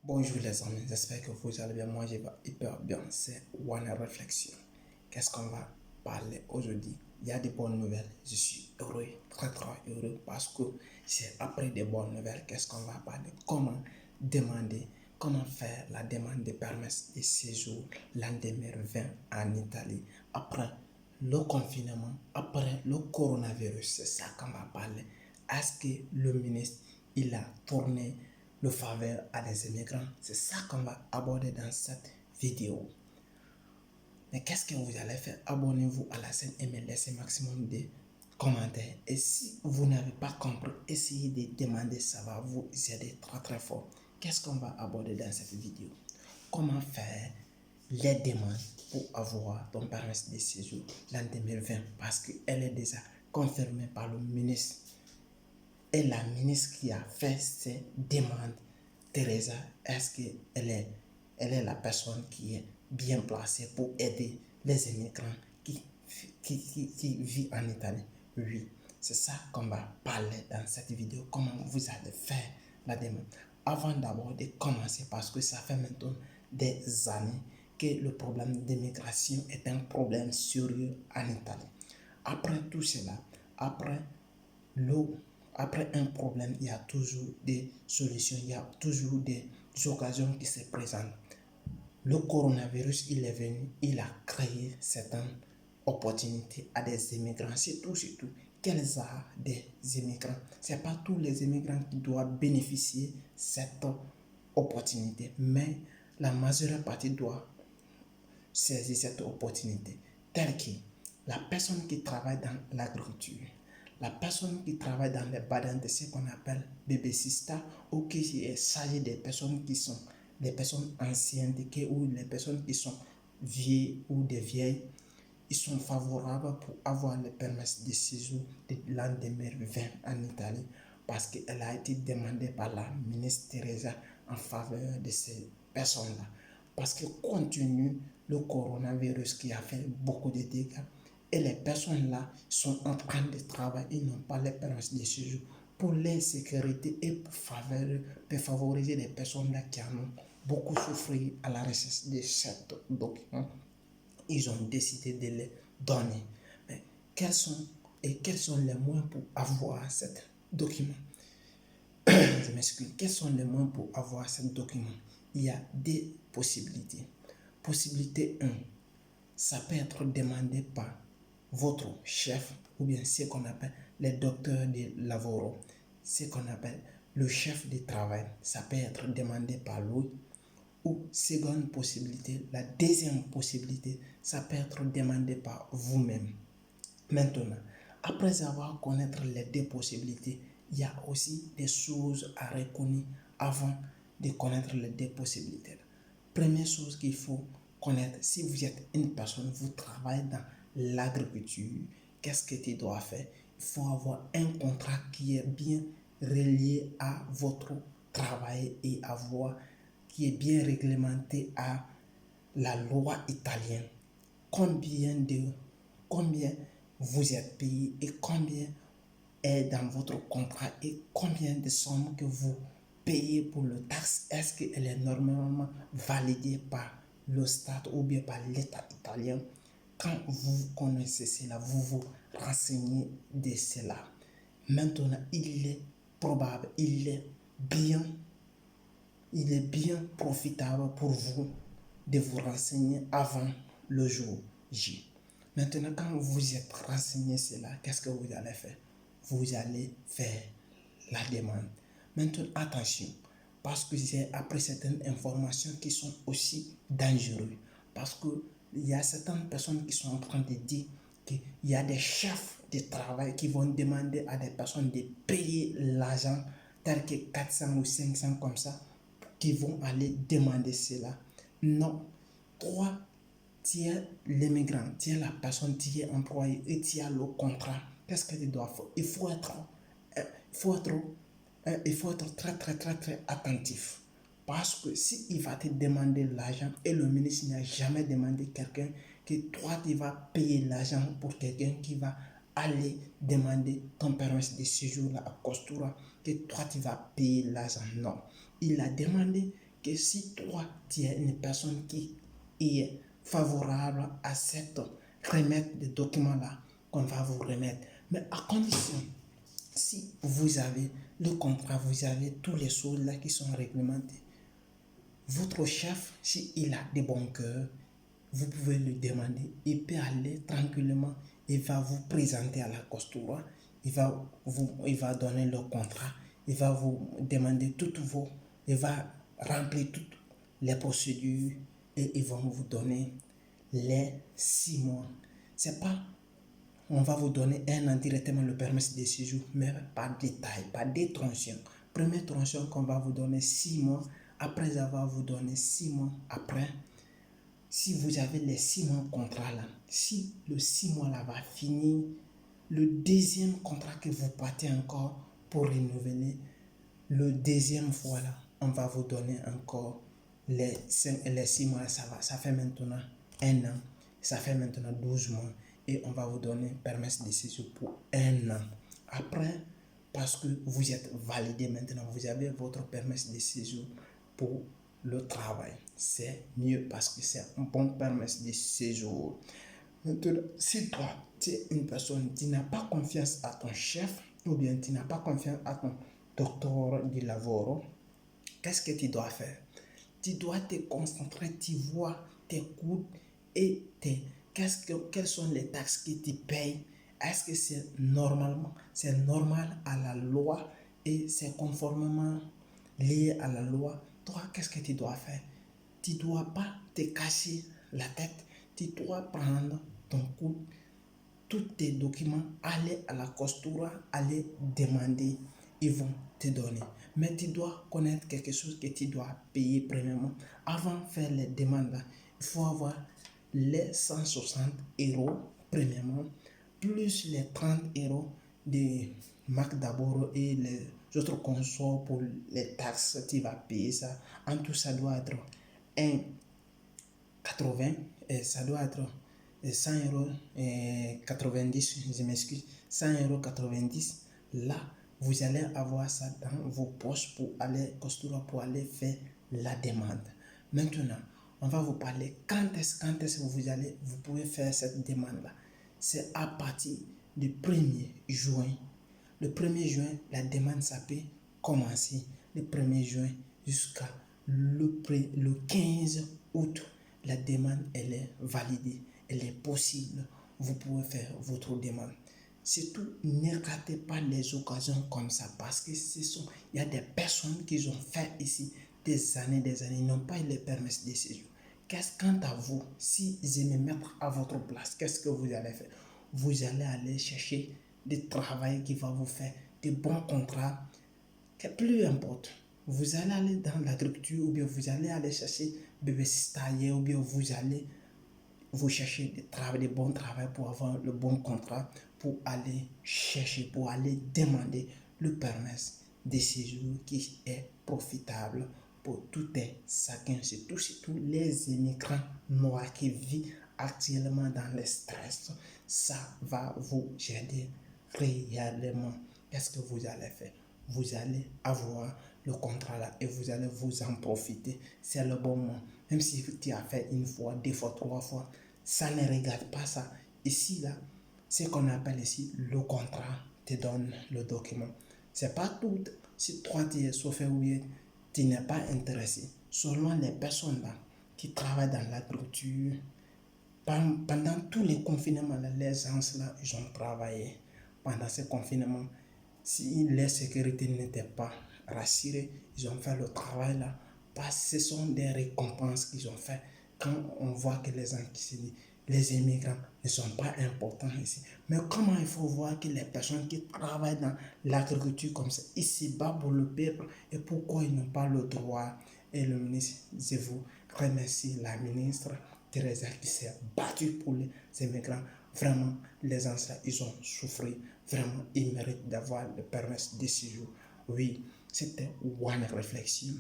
Bonjour les amis, j'espère que vous allez bien. Moi je vais hyper bien. C'est One Réflexion. Qu'est-ce qu'on va parler aujourd'hui? Il y a des bonnes nouvelles. Je suis heureux, très heureux parce que c'est après des bonnes nouvelles. Qu'est-ce qu'on va parler? Comment faire la demande de permis de séjour l'an 2020 en Italie après le confinement, après le coronavirus. C'est ça qu'on va parler. Est-ce que le ministre il a tourné le faveur à des immigrants? C'est ça qu'on va aborder dans cette vidéo. Mais qu'est-ce que vous allez faire? Abonnez-vous à la chaîne et me laissez maximum de commentaires. Et si vous n'avez pas compris, essayez de demander, ça va vous aider très fort. Qu'est-ce qu'on va aborder dans cette vidéo? Comment faire les demandes pour avoir ton permis de séjour l'an 2020 parce qu'elle est déjà confirmée par le ministre. Et la ministre qui a fait ces demandes, Teresa, est-ce qu'elle est la personne qui est bien placée pour aider les immigrants qui vivent en Italie? Oui, c'est ça qu'on va parler dans cette vidéo. Comment vous allez faire la demande. Avant d'abord de commencer, parce que ça fait maintenant des années que le problème d'immigration est un problème sérieux en Italie. Après tout cela, après un problème, il y a toujours des solutions, il y a toujours des occasions qui se présentent. Le coronavirus, il est venu, il a créé certaines opportunités à des immigrants, surtout, quels arts des immigrants. Ce n'est pas tous les immigrants qui doivent bénéficier de cette opportunité, mais la majeure partie doit saisir cette opportunité, telle que la personne qui travaille dans l'agriculture, la personne qui travaille dans les badins de ce qu'on appelle bébé-sista ou qui est chargé des personnes qui sont des personnes anciennes ou les personnes qui sont vieilles ou des vieilles, ils sont favorables pour avoir le permis de séjour de l'an 2020 en Italie parce qu'elle a été demandée par la ministre Teresa en faveur de ces personnes-là. Parce que compte tenu le coronavirus qui a fait beaucoup de dégâts, et les personnes-là sont en train de travailler, ils n'ont pas les permis de séjour pour leur sécurité et pour favoriser les personnes-là qui en ont beaucoup souffert à la recherche de cet document. Ils ont décidé de les donner. Mais quels sont les moyens pour avoir ce document? Je m'excuse. Quels sont les moyens pour avoir ce document? Il y a des possibilités. Possibilité 1, ça peut être demandé par votre chef ou bien ce qu'on appelle les docteurs de lavoro, ce qu'on appelle le chef de travail. Ça peut être demandé par lui. Ou seconde possibilité, la deuxième possibilité, ça peut être demandé par vous-même. Maintenant, après avoir connaître les deux possibilités, il y a aussi des choses à reconnaître avant de connaître les deux possibilités. Première chose qu'il faut connaître, si vous êtes une personne, vous travaillez dans l'agriculture, qu'est-ce que tu dois faire? Il faut avoir un contrat qui est bien relié à votre travail et qui est bien réglementé à la loi italienne. Combien vous êtes payé et combien est dans votre contrat et combien de sommes que vous payez pour le taxe, est-ce qu'elle est normalement validée par le Stat ou bien par l'État italien? Quand vous connaissez cela, vous vous renseignez de cela. Maintenant, il est probable, il est bien profitable pour vous de vous renseigner avant le jour J. Maintenant, quand vous êtes renseigné cela, qu'est-ce que vous allez faire? Vous allez faire la demande. Maintenant, attention, parce que j'ai appris certaines informations qui sont aussi dangereuses. Parce qu'il y a certaines personnes qui sont en train de dire qu'il y a des chefs de travail qui vont demander à des personnes de payer l'argent tel que 400 ou 500 comme ça, qui vont aller demander cela. Non, toi, tu es l'immigrant, tu es la personne, tu es employé et tu as le contrat. Qu'est-ce que tu dois faire? Il faut être très attentif. Parce que s'il va te demander l'argent et le ministre n'a jamais demandé quelqu'un que toi tu vas payer l'argent pour quelqu'un qui va aller demander ton permis de séjour à Costura, que toi tu vas payer l'argent. Non. Il a demandé que si toi, tu es une personne qui est favorable à cette remettre des documents-là qu'on va vous remettre, mais à condition, si vous avez le contrat, vous avez tous les choses là qui sont réglementés, votre chef, s'il a des bons cœurs, vous pouvez lui demander, il peut aller tranquillement, il va vous présenter à la costura, il va donner le contrat, il va vous demander il va remplir toutes les procédures et ils vont vous donner les 6 mois. C'est pas, on va vous donner un an directement le permis de séjour, mais pas de détail, pas de tronçon. Première tronçon qu'on va vous donner 6 mois, après avoir vous donné 6 mois, après, si vous avez les 6 mois contrat là, si le 6 mois là va finir, le deuxième contrat que vous partez encore pour renouveler, le deuxième fois là, on va vous donner encore les 6 mois, ça fait maintenant un an, ça fait maintenant 12 mois et on va vous donner permis de séjour pour un an. Après, parce que vous êtes validé maintenant, vous avez votre permis de séjour pour le travail. C'est mieux parce que c'est un bon permis de séjour. Maintenant, si toi, tu es une personne qui n'a pas confiance à ton chef ou bien tu n'as pas confiance à ton docteur du lavoro, qu'est-ce que tu dois faire? Tu dois te concentrer, tu vois tes coûts et quelles sont les taxes que tu payes. Est-ce que c'est normal à la loi et c'est conformément lié à la loi? Toi, qu'est-ce que tu dois faire? Tu ne dois pas te casser la tête. Tu dois prendre ton coup, tous tes documents, aller à la costura, aller demander, ils vont te donner. Mais tu dois connaître quelque chose que tu dois payer premièrement. Avant de faire les demandes, là, il faut avoir les 160 euros premièrement, plus les 30 euros de marque d'abord et les autres consorts pour les taxes, tu vas payer ça. En tout, ça doit être 1,80 et ça doit être 100 euros et 90, je m'excuse, 100 euros 90. Là, vous allez avoir ça dans vos poches pour aller costura, pour aller faire la demande. Maintenant, on va vous parler quand est-ce que vous pouvez faire cette demande-là. C'est à partir du 1er juin. Le 1er juin, la demande, ça peut commencer le 1er juin jusqu'à le 15 août. La demande, elle est validée, elle est possible. Vous pouvez faire votre demande. Surtout, ne ratez pas les occasions comme ça parce que il y a des personnes qui ont fait ici des années, ils n'ont pas eu les permis de séjour. Quant à vous, si je me mets à votre place, qu'est-ce que vous allez faire? Vous allez aller chercher du travail qui va vous faire des bons contrats, que plus importe. Vous allez aller dans l'agriculture ou bien vous allez aller chercher bébé stagiaire ou bien vous allez vous chercher des bons travail pour avoir le bon contrat pour aller chercher, pour aller demander le permis de séjour qui est profitable pour tout et chacun, surtout les immigrants noirs qui vivent actuellement dans le stress. Ça va vous aider réellement. Qu'est-ce que vous allez faire? Vous allez avoir le contrat là et vous allez vous en profiter. C'est le bon moment. Même si tu as fait une fois, deux fois, trois fois, ça ne regarde pas ça. Ici, là, ce qu'on appelle ici le contrat te donne le document. C'est pas tout. Si toi, tu es chauffeur ou tu n'es pas intéressé. Seulement les personnes là qui travaillent dans l'agriculture, pendant tous les confinements, les gens là, ils ont travaillé. Pendant ce confinement, si les sécurités n'étaient pas rassurées, ils ont fait le travail là. Parce que ce sont des récompenses qu'ils ont fait. Quand on voit que les gens qui se disent, les immigrants ne sont pas importants ici. Mais comment il faut voir que les personnes qui travaillent dans l'agriculture comme ça, ils se battent pour le peuple et pourquoi ils n'ont pas le droit? Et le ministre, je vous remercie, la ministre Teresa qui s'est battue pour les immigrants. Vraiment, les gens, ils ont souffert. Vraiment, ils méritent d'avoir le permis de séjour. Oui, c'était une réflexion.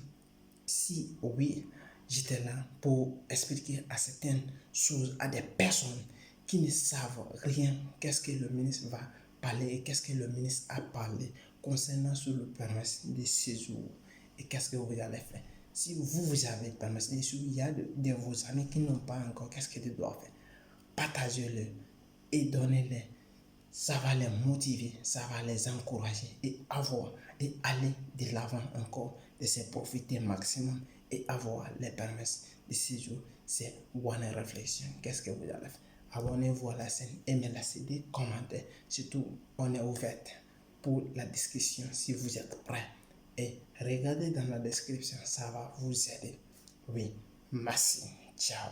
Si oui, j'étais là pour expliquer à certaines choses, à des personnes qui ne savent rien, qu'est-ce que le ministre va parler et qu'est-ce que le ministre a parlé concernant sur le permis de séjour et qu'est-ce que vous allez faire. Si vous avez permis, il y a de vos amis qui n'ont pas encore, qu'est-ce qu'ils doivent faire? Partagez-le et donnez-les. Ça va les motiver, ça va les encourager et aller de l'avant encore, de se profiter maximum et avoir les permis de séjour. C'est One Réflexion. Qu'est-ce que vous allez faire? Abonnez-vous à la chaîne, aimez la CD, commentez. Surtout, on est ouvert pour la discussion si vous êtes prêts. Et regardez dans la description, ça va vous aider. Oui, merci. Ciao.